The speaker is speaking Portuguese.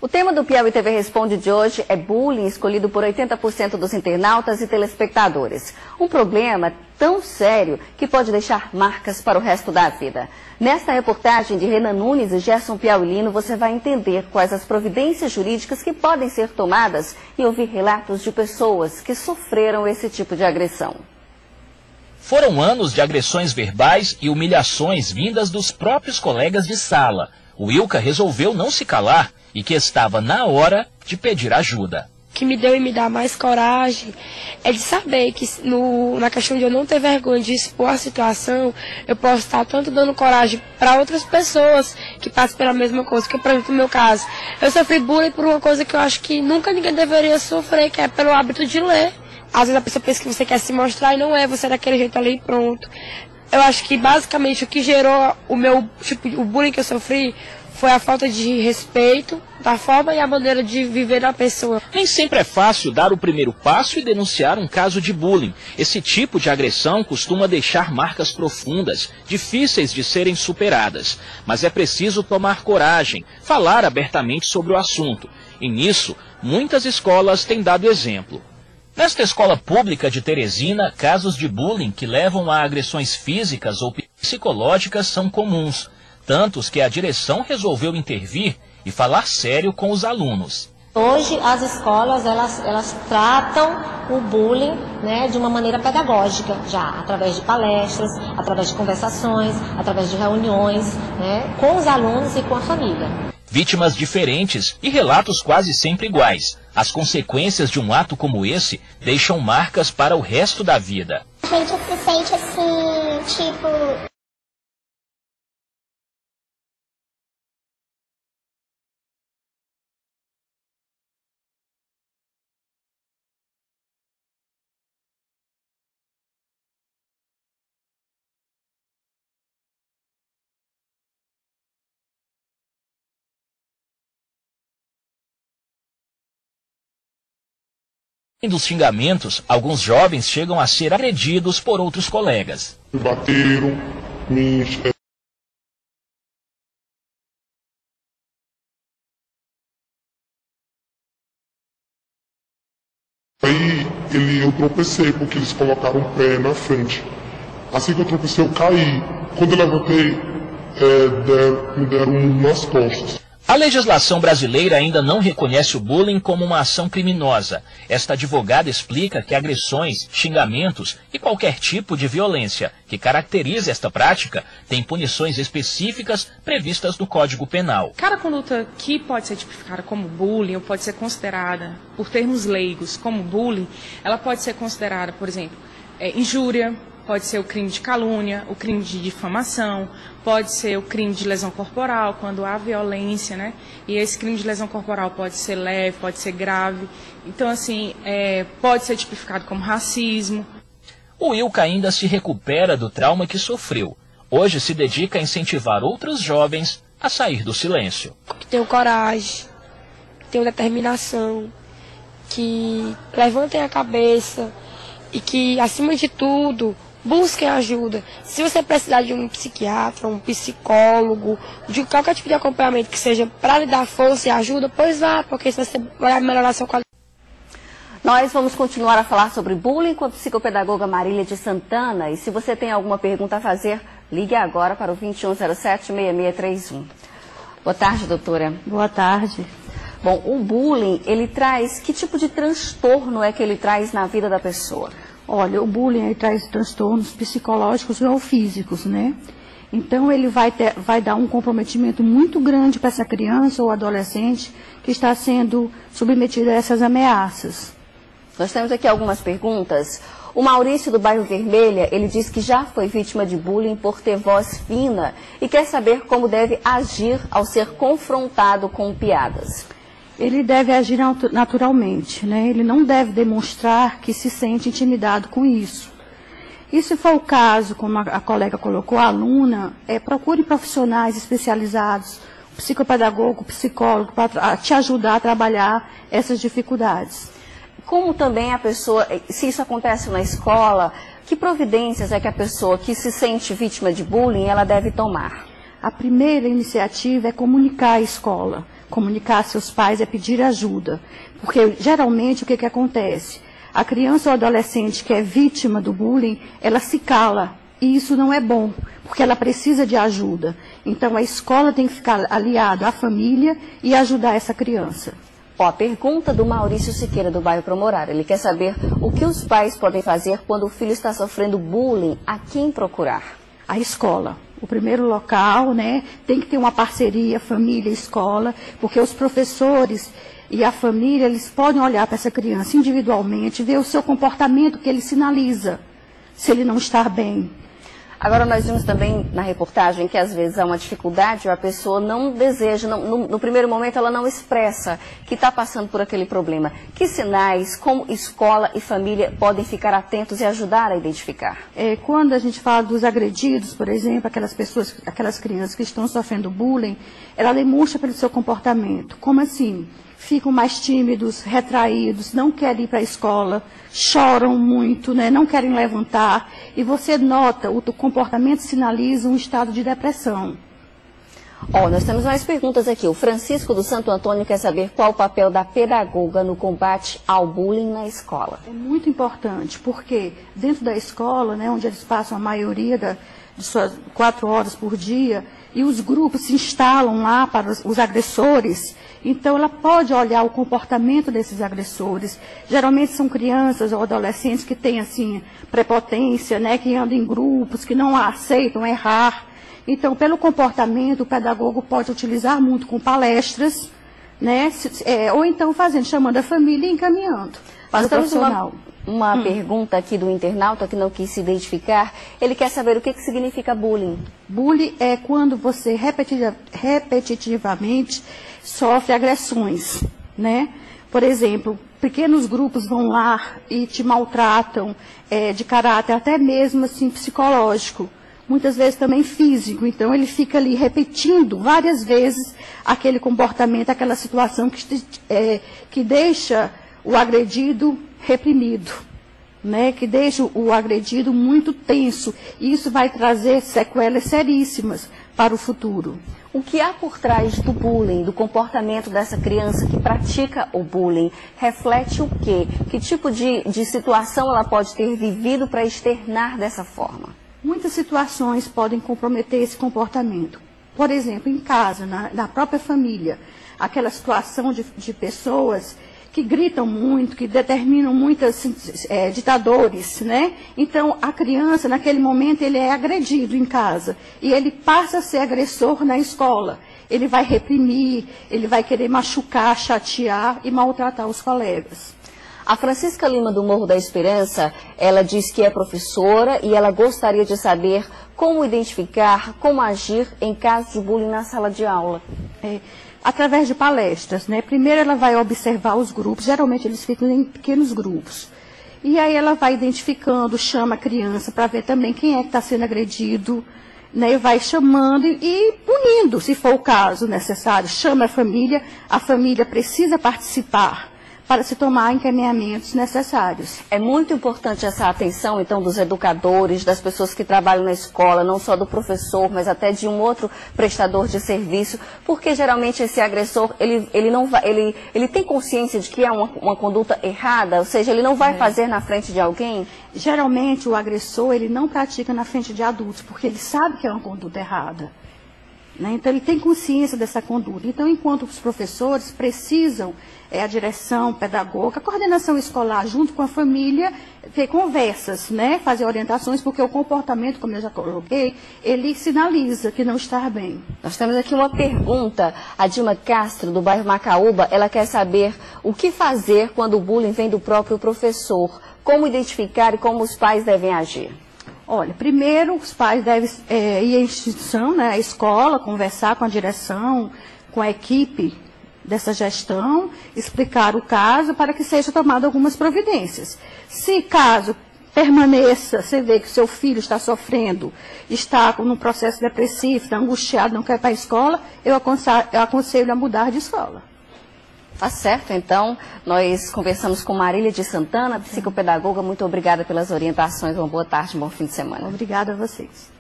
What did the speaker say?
O tema do Piauí TV Responde de hoje é bullying, escolhido por 80% dos internautas e telespectadores. Um problema tão sério que pode deixar marcas para o resto da vida. Nesta reportagem de Renan Nunes e Gerson Piauilino, você vai entender quais as providências jurídicas que podem ser tomadas e ouvir relatos de pessoas que sofreram esse tipo de agressão. Foram anos de agressões verbais e humilhações vindas dos próprios colegas de sala. O Ilka resolveu não se calar e que estava na hora de pedir ajuda. O que me deu e me dá mais coragem é de saber que na questão de eu não ter vergonha de expor a situação, eu posso estar tanto dando coragem para outras pessoas que passam pela mesma coisa. Que, por exemplo, no meu caso, eu sofri bullying por uma coisa que eu acho que nunca ninguém deveria sofrer, que é pelo hábito de ler. Às vezes a pessoa pensa que você quer se mostrar e não é, você é daquele jeito ali e pronto. Eu acho que basicamente o que gerou o bullying que eu sofri foi a falta de respeito da forma e a maneira de viver da pessoa. Nem sempre é fácil dar o primeiro passo e denunciar um caso de bullying. Esse tipo de agressão costuma deixar marcas profundas, difíceis de serem superadas. Mas é preciso tomar coragem, falar abertamente sobre o assunto. E nisso, muitas escolas têm dado exemplo. Nesta escola pública de Teresina, casos de bullying que levam a agressões físicas ou psicológicas são comuns. Tantos que a direção resolveu intervir e falar sério com os alunos. Hoje as escolas elas tratam o bullying, né, de uma maneira pedagógica, já através de palestras, através de conversações, através de reuniões, né, com os alunos e com a família. Vítimas diferentes e relatos quase sempre iguais. As consequências de um ato como esse deixam marcas para o resto da vida. A gente se sente assim, tipo... Dos xingamentos, alguns jovens chegam a ser agredidos por outros colegas. Me bateram, Aí eu tropecei porque eles colocaram o pé na frente. Assim que eu tropecei, eu caí. Quando eu levantei, me deram nas costas. A legislação brasileira ainda não reconhece o bullying como uma ação criminosa. Esta advogada explica que agressões, xingamentos e qualquer tipo de violência que caracteriza esta prática tem punições específicas previstas no Código Penal. Cada conduta que pode ser tipificada como bullying ou pode ser considerada, por termos leigos, como bullying, ela pode ser considerada, por exemplo, injúria, pode ser o crime de calúnia, o crime de difamação, pode ser o crime de lesão corporal, quando há violência, né? E esse crime de lesão corporal pode ser leve, pode ser grave. Então, assim, pode ser tipificado como racismo. O Ilka ainda se recupera do trauma que sofreu. Hoje se dedica a incentivar outros jovens a sair do silêncio. Que tenham coragem, que tenham determinação, que levantem a cabeça e que, acima de tudo, busquem ajuda. Se você precisar de um psiquiatra, um psicólogo, de qualquer tipo de acompanhamento que seja para lhe dar força e ajuda, pois vá, porque isso você vai melhorar sua qualidade. Nós vamos continuar a falar sobre bullying com a psicopedagoga Marília de Santana. E se você tem alguma pergunta a fazer, ligue agora para o 2107-6631. Boa tarde, doutora. Boa tarde. Bom, o bullying, ele traz, que tipo de transtorno é que ele traz na vida da pessoa? Olha, o bullying ele traz transtornos psicológicos ou físicos, né? Então ele vai dar um comprometimento muito grande para essa criança ou adolescente que está sendo submetida a essas ameaças. Nós temos aqui algumas perguntas. O Maurício do bairro Vermelha, ele diz que já foi vítima de bullying por ter voz fina e quer saber como deve agir ao ser confrontado com piadas. Ele deve agir naturalmente, né? Ele não deve demonstrar que se sente intimidado com isso. E se for o caso, como a colega colocou, a aluna, procure profissionais especializados, psicopedagogo, psicólogo, para te ajudar a trabalhar essas dificuldades. Como também a pessoa, se isso acontece na escola, que providências é que a pessoa que se sente vítima de bullying, ela deve tomar? A primeira iniciativa é comunicar à escola, comunicar a seus pais é pedir ajuda. Porque, geralmente, o que acontece? A criança ou adolescente que é vítima do bullying, ela se cala. E isso não é bom, porque ela precisa de ajuda. Então, a escola tem que ficar aliada à família e ajudar essa criança. Ó, a pergunta do Maurício Siqueira, do bairro Promorar. Ele quer saber o que os pais podem fazer quando o filho está sofrendo bullying, a quem procurar? A escola. O primeiro local, né? Tem que ter uma parceria, família e escola, porque os professores e a família, eles podem olhar para essa criança individualmente, ver o seu comportamento que ele sinaliza, se ele não está bem. Agora, nós vimos também na reportagem que às vezes há uma dificuldade, a pessoa não deseja, no primeiro momento ela não expressa que está passando por aquele problema. Que sinais, como escola e família, podem ficar atentos e ajudar a identificar? Quando a gente fala dos agredidos, por exemplo, aquelas crianças que estão sofrendo bullying, ela demonstra pelo seu comportamento. Como assim? Ficam mais tímidos, retraídos, não querem ir para a escola, choram muito, né? Não querem levantar. E você nota, o comportamento sinaliza um estado de depressão. Ó, nós temos mais perguntas aqui. O Francisco do Santo Antônio quer saber qual o papel da pedagoga no combate ao bullying na escola. É muito importante, porque dentro da escola, né, onde eles passam a maioria de suas 4 horas por dia, e os grupos se instalam lá para os agressores, então ela pode olhar o comportamento desses agressores. Geralmente são crianças ou adolescentes que têm assim prepotência, né, que andam em grupos, que não aceitam errar. Então, pelo comportamento, o pedagogo pode utilizar muito com palestras, né, ou então chamando a família e encaminhando para o profissional. Uma pergunta aqui do internauta que não quis se identificar. Ele quer saber o que significa bullying. Bullying é quando você repetitivamente sofre agressões, né? Por exemplo, pequenos grupos vão lá e te maltratam de caráter até mesmo assim psicológico. Muitas vezes também físico. Então ele fica ali repetindo várias vezes aquele comportamento, aquela situação que deixa o agredido reprimido, né? Que deixa o agredido muito tenso. E isso vai trazer sequelas seríssimas para o futuro. O que há por trás do bullying, do comportamento dessa criança que pratica o bullying? Reflete o quê? Que tipo de situação ela pode ter vivido para externar dessa forma? Muitas situações podem comprometer esse comportamento. Por exemplo, em casa, na própria família, aquela situação de pessoas que gritam muito, que determinam muitos ditadores, né? Então, a criança, naquele momento, ele é agredido em casa e ele passa a ser agressor na escola. Ele vai reprimir, ele vai querer machucar, chatear e maltratar os colegas. A Francisca Lima do Morro da Esperança, ela diz que é professora e ela gostaria de saber como identificar, como agir em caso de bullying na sala de aula. Através de palestras, né? Primeiro ela vai observar os grupos, geralmente eles ficam em pequenos grupos. E aí ela vai identificando, chama a criança para ver também quem é que está sendo agredido, né? Vai chamando e punindo, se for o caso necessário. Chama a família precisa participar para se tomar encaminhamentos necessários. É muito importante essa atenção, então, dos educadores, das pessoas que trabalham na escola, não só do professor, mas até de um outro prestador de serviço, porque geralmente esse agressor, ele tem consciência de que é uma conduta errada, ou seja, ele não vai fazer na frente de alguém? Geralmente o agressor, ele não pratica na frente de adultos, porque ele sabe que é uma conduta errada. Né? Então, ele tem consciência dessa conduta. Então, enquanto os professores precisam, a direção pedagoga, a coordenação escolar, junto com a família, ter conversas, né? Fazer orientações, porque o comportamento, como eu já coloquei, ele sinaliza que não está bem. Nós temos aqui uma pergunta. A Dilma Castro, do bairro Macaúba, ela quer saber o que fazer quando o bullying vem do próprio professor, como identificar e como os pais devem agir. Olha, primeiro os pais devem ir à instituição, né, à escola, conversar com a direção, com a equipe dessa gestão, explicar o caso para que seja tomado algumas providências. Se caso permaneça, você vê que o seu filho está sofrendo, está num processo depressivo, está angustiado, não quer ir para a escola, eu aconselho a mudar de escola. Tá certo, então, nós conversamos com Marília de Santana, psicopedagoga. Muito obrigada pelas orientações, uma boa tarde, um bom fim de semana. Obrigada a vocês.